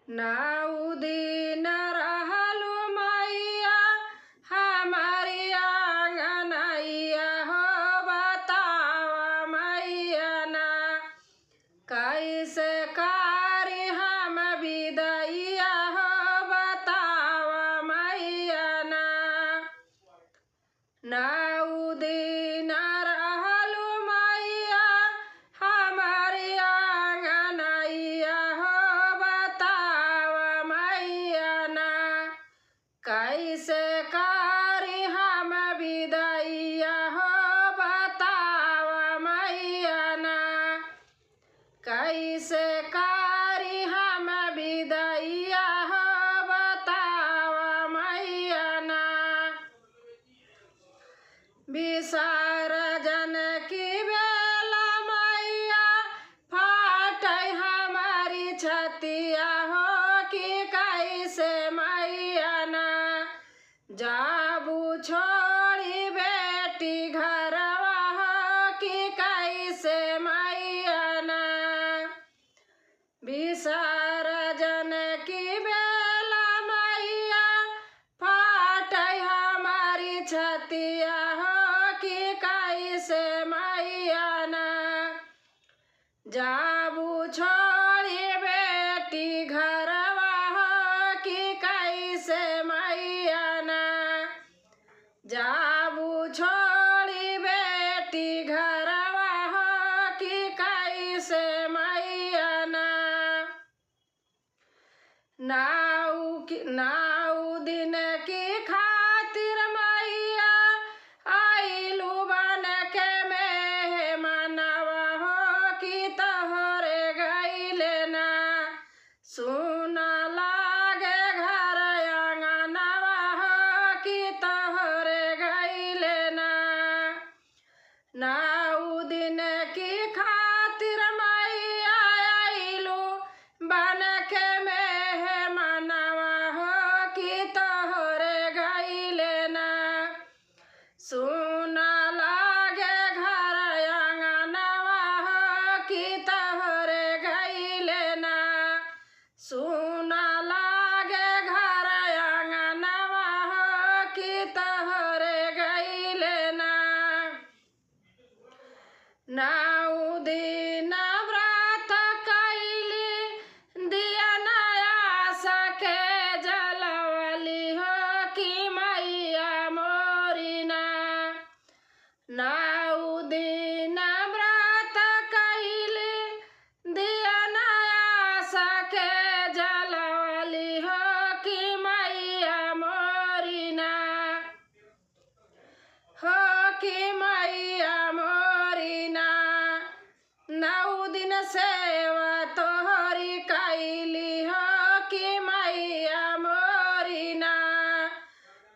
नाउ दिन रहलु मैया हमारी आंगनैया हो बतावा मैया ना कैसे कारी हम विदैया हो बतावा मैया ना नाउ दिन रहलु मैया हमारी आंगनैया हो बतावा मैया ना कैसे कारी हम विदैया हो बतावा मैया ना कैसे कारी हम विदैया हो बतावा मैया ना विसर्जन की बेला मैया फाटै हमारी छतिया हो कि कैसे मैया ना जाबू छोड़ी बेटी घरवा हो कि कैसे मैया ना विसर्जन की बेला मैया फाटै हमारी छतिया हो कि कैसे मैया ना जाबू छोड़ी बेटी घरवा हो कि कैसे मैया ना जाबू छोड़ी बेटी घरवा हो कि कैसे मैया ना नाउ दिन की खातिर मैया आइलू बन के मेहमानवा हो कि तोहरे गइले ना सुन लागे घर आंगनवा हो कि तोहरे गइले ना नाउ दिन की खातिर मैया आइलू बन के मेहमानवा हो कि तोहरे गइले ना सुन लागे घर आंगनवा हो कि तोहरे गइले ना सुन लागे घर आंगनवा हो कि तोहरे गइले ना नाउ दिन व्रत कैली दिया नया सके जलवली हो कि मैया मोरी ना नाउ दिन व्रत कैली दिया नया सके जलवली हो कि मैया मोरी ना हो कि मैया मोरी ना नौ दिन सेवा तोहरी कैली हो कि मैया मोरी ना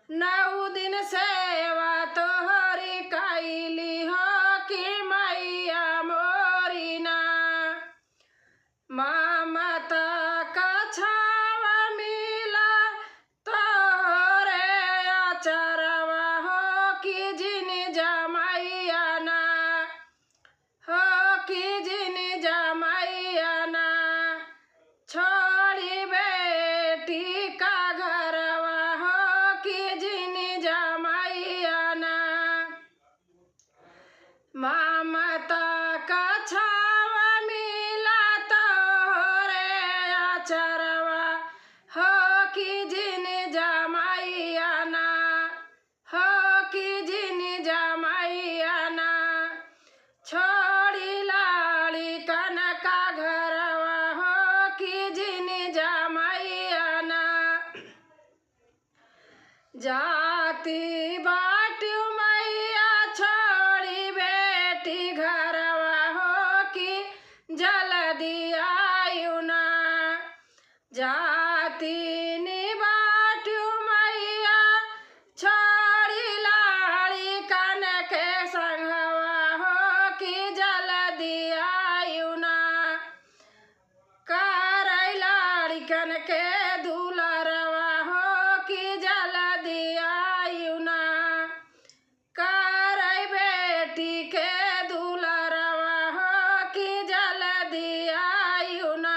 नौ दिन सेवा तोहरी कैली हो कि मैया मोरी ना ममता का छावा मिला तोहरे अचरवा हो कि जिन जमैया ना हो कि जिन जमैया ना छोड़ी बेटी का घरवा हो कि जिन जमैया ना ममता का छावा मिला तोहरे अचरवा हो कि जिन जमैया ना हो कि जिन जमैया ना छोड़ी लाड़ी कनका घरवा हो कि जिन जमैया ना जाती बाटू मैया छोड़ी बेटी घरवा हो कि जल्दी आयु ना जाती नी बाटू मैया छोड़ी लाड़ी कन के संगवा हो कि जल्दी आयु ना करई लाड़ी कन के दुलरवा हो कि जल्दी आयु ना करई बेटी के दुलरवा हो कि जल्दी आयु ना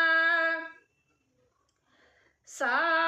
सा